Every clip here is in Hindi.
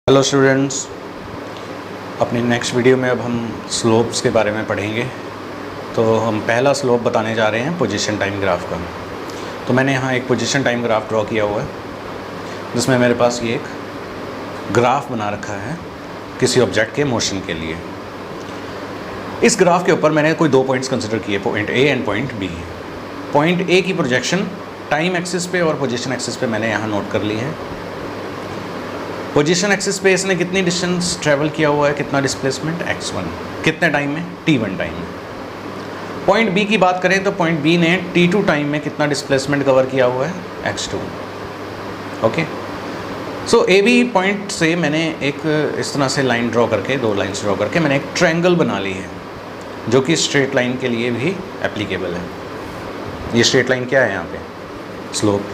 हेलो स्टूडेंट्स, अपनी नेक्स्ट वीडियो में अब हम स्लोप्स के बारे में पढ़ेंगे। तो हम पहला स्लोप बताने जा रहे हैं पोजीशन टाइम ग्राफ का। तो मैंने यहाँ एक पोजीशन टाइम ग्राफ ड्रॉ किया हुआ है, जिसमें मेरे पास ये एक ग्राफ बना रखा है किसी ऑब्जेक्ट के मोशन के लिए। इस ग्राफ के ऊपर मैंने कोई दो पॉइंट्स कंसिडर किए, point A and point B. Point A की प्रोजेक्शन टाइम एक्सिस पे और पोजीशन एक्सिस पे मैंने यहाँ नोट कर ली है। पोजीशन एक्सिस पे इसने कितनी डिस्टेंस ट्रैवल किया हुआ है, कितना डिस्प्लेसमेंट x1, कितने टाइम में, t1 टाइम में। पॉइंट बी की बात करें तो पॉइंट बी ने t2 टाइम में कितना डिस्प्लेसमेंट कवर किया हुआ है, x2। Okay, so A B point से मैंने एक इस तरह से लाइन ड्रॉ करके, दो लाइन्स ड्रॉ करके मैंने एक ट्रायंगल बना ली है, जो कि स्ट्रेट लाइन के लिए भी एप्लीकेबल है। ये स्ट्रेट लाइन क्या है यहाँ पे, स्लोप।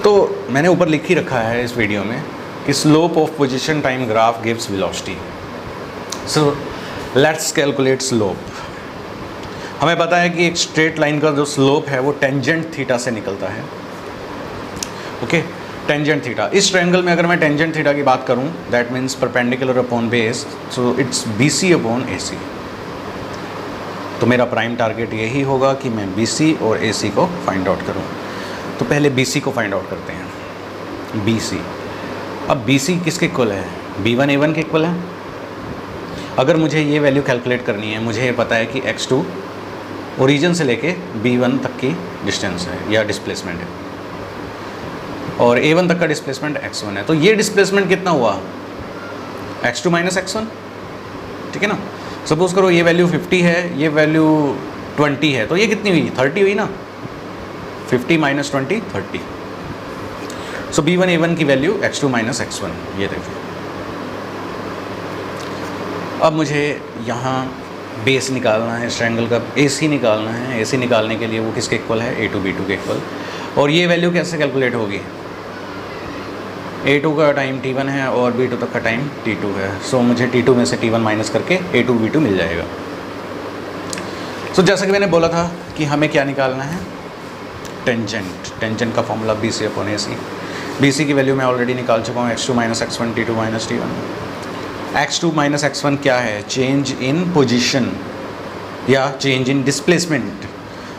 तो मैंने ऊपर लिख ही रखा है इस वीडियो में कि slope of position time graph gives velocity. So let's calculate slope. हमें पता है कि एक स्ट्रेट लाइन का जो स्लोप है वो टेंजेंट थीटा से निकलता है। Okay, tangent theta. इस ट्रायंगल में अगर मैं टेंजेंट थीटा की बात करूं, that means perpendicular upon base, so it's BC upon AC। तो मेरा प्राइम टारगेट यही होगा कि मैं BC और AC को फाइंड आउट करूं। तो पहले BC को फाइंड आउट करते हैं। BC, अब BC किसके इक्वल है, B1 A1 के इक्वल है। अगर मुझे ये वैल्यू कैलकुलेट करनी है, मुझे ये पता है कि x2 ओरिजिन से लेके B1 तक की डिस्टेंस है या डिस्प्लेसमेंट है, और A1 तक का डिस्प्लेसमेंट x1 है। तो ये डिस्प्लेसमेंट कितना हुआ, x2 माइनस x1, ठीक है ना। सपोज करो ये वैल्यू 50 है, ये वैल्यू 20 है, तो ये कितनी हुई, 30 हुई ना। 50 माइनस 20 30। सो B1 A1 की वैल्यू x2 माइनस x1, ये देखिए। अब मुझे यहाँ बेस निकालना है, इस ट्रायंगल का AC निकालना है। AC निकालने के लिए वो किसके इक्वल है, A2 B2 के इक्वल। और ये वैल्यू कैसे कैलकुलेट होगी, A2 का टाइम T1 है और B2 तक का टाइम T2 है। सो मुझे T2 में से T1 माइनस करके A2 B2 मिल जाएगा। सो जैसा कि मैंने बोला था कि हमें क्या निकालना है, टेंजेंट का formula BC upon AC। BC की वैल्यू मैं ऑलरेडी निकाल चुका हूँ, x2 minus x1 T2 minus T1। x2 minus x1 क्या है, चेंज इन पोजीशन या चेंज इन डिस्प्लेसमेंट,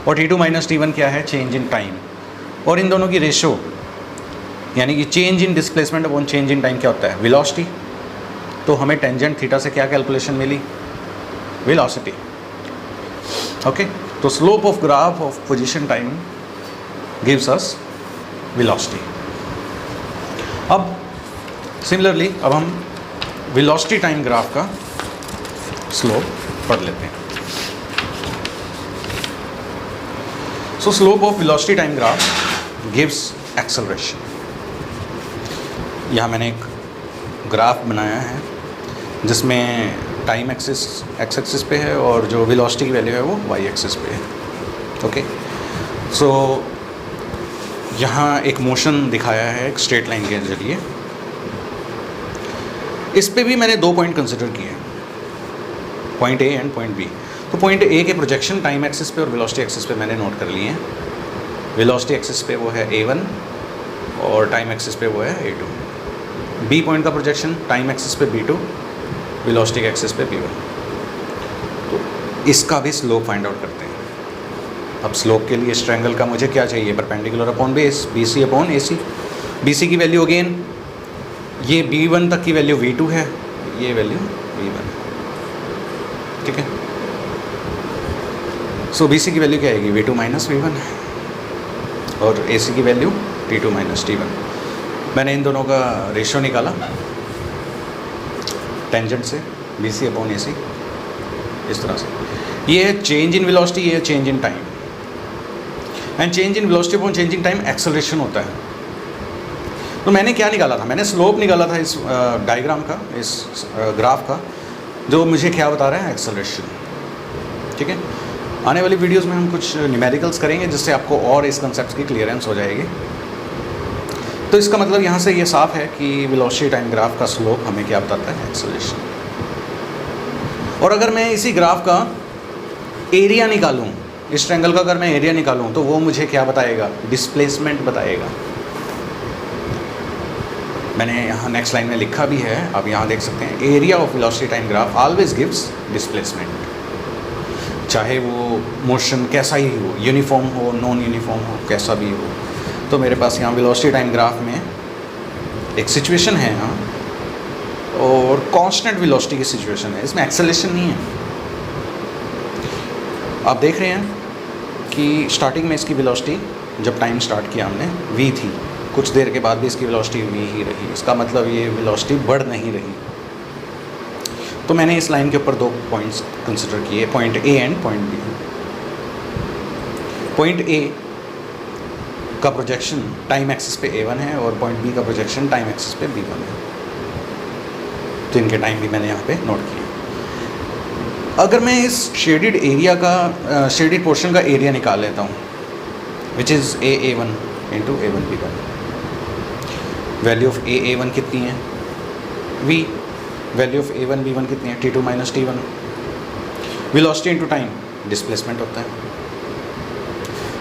और T2 माइनस T1 क्या है, चेंज इन टाइम। और इन दोनों की रेशो, यानी कि change in displacement upon change in time क्या होता है, वेलोसिटी। तो हमें टेंजेंट थीटा से क्या कैलकुलेशन मिली, वेलोसिटी। ओके, तो slope of graph of position time gives us velocity। अब सिमिलरली अब हम velocity टाइम ग्राफ का स्लोप पढ़ लेते हैं। सो slope of velocity time graph gives acceleration। यहाँ मैंने एक ग्राफ बनाया है जिसमें टाइम एक्सिस x एक्सिस पे है और जो velocity की वैल्यू है वो y एक्सिस पे है। ओके, सो यहाँ एक मोशन दिखाया है एक स्ट्रेट लाइन के जरिए। इस पे भी मैंने दो पॉइंट कंसिडर किए, point A and point B। तो पॉइंट A के प्रोजेक्शन टाइम एक्सिस पे और वेलोसिटी एक्सिस पे मैंने नोट कर लिए हैं। वेलोसिटी एक्सिस पे वो है A1 और टाइम एक्सिस पे वो है A2। B पॉइंट का प्रोजेक्शन टाइम एक्सिस पे B2, वेलोसिटी एक्सिस पे B1। तो इसका भी स्लोप फाइंड आउट करते हैं। अब स्लोप के लिए इस ट्रायंगल का मुझे क्या चाहिए, perpendicular upon base, BC upon AC। BC की वैल्यू अगेन, ये B1 तक की वैल्यू V2 है, ये वैल्यू V1, ठीक है। सो BC की वैल्यू क्या आएगी, V2 माइनस V1, और AC की वैल्यू T2 माइनस T1। मैंने इन दोनों का रेशियो निकाला टेंजेंट से, BC अपॉन AC, इस तरह से। ये है चेंज इन वेलोसिटी, ये है change in time. And change in velocity upon change in time acceleration होता है। तो मैंने क्या निकाला था, मैंने स्लोप निकाला था इस डायग्राम का, इस ग्राफ का, जो मुझे क्या बता रहा है, एक्सेलरेशन, ठीक है। आने वाली वीडियोस में हम कुछ न्यूमेरिकल्स करेंगे जिससे आपको और इस कंसेप्ट की क्लियरेंस हो जाएगी। तो इसका मतलब यहाँ से ये साफ है कि वेलोसिटी टाइम ग्राफ का स्लोप हमें क्या बताता है, एक्सेलरेशन। और अगर मैं इसी ग्राफ का एरिया निकालूँ, इस ट्रायंगल का अगर मैं एरिया निकालूं तो वो मुझे क्या बताएगा, डिस्प्लेसमेंट बताएगा। मैंने यहाँ नेक्स्ट लाइन में लिखा भी है, आप यहाँ देख सकते हैं, area of velocity time graph always gives displacement. चाहे वो मोशन कैसा ही हो, यूनिफॉर्म हो, नॉन यूनिफॉर्म हो, कैसा भी हो। तो मेरे पास यहाँ वेलोसिटी टाइम ग्राफ में एक सिचुएशन है यहाँ, और कांस्टेंट वेलोसिटी की सिचुएशन है, इसमें एक्सेलेरेशन नहीं है। आप देख रहे हैं कि स्टार्टिंग में इसकी वेलोसिटी, जब टाइम स्टार्ट किया हमने, v थी, कुछ देर के बाद भी इसकी वेलोसिटी v ही रही। इसका मतलब ये वेलोसिटी बढ़ नहीं रही। तो मैंने इस लाइन के ऊपर 2 पॉइंट्स कंसिडर किए, point A and point B. Point A का प्रोजेक्शन टाइम एक्सिस पे a1 है और पॉइंट बी का प्रोजेक्शन टाइम एक्सिस पे b1 है। तो इनके टाइम भी मैंने यहाँ पे नोट किया। अगर मैं इस शेडेड एरिया का शेडेड पोर्शन का एरिया निकाल लेता हूँ, which is a1 into a1 b1, value of a1 कितनी है v, value of a1 b1 कितनी है t2 minus t1, velocity into time displacement होता है।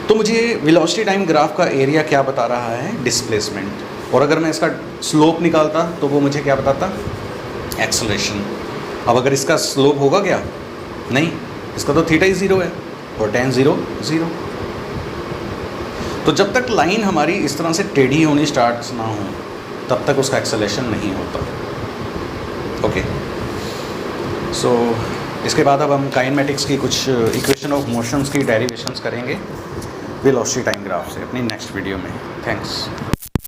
तो मुझे वेलोसिटी टाइम ग्राफ का एरिया क्या बता रहा है, डिस्प्लेसमेंट। और अगर मैं इसका स्लोप निकालता तो वो मुझे क्या बताता, एक्सेलरेशन। अब अगर इसका स्लोप होगा क्या, नहीं, इसका तो थीटा ही 0 है और tan 0 0। तो जब तक लाइन हमारी इस तरह से टेढ़ी होनी स्टार्ट ना हो तब तक उसका एक्सेलरेशन नहीं होता। ओके, सो इसके बाद अब हम काइनेमेटिक्स की कुछ इक्वेशन ऑफ मोशंस की डेरिवेशंस करेंगे वेलोसिटी टाइम ग्राफ से अपनी नेक्स्ट वीडियो में। थैंक्स।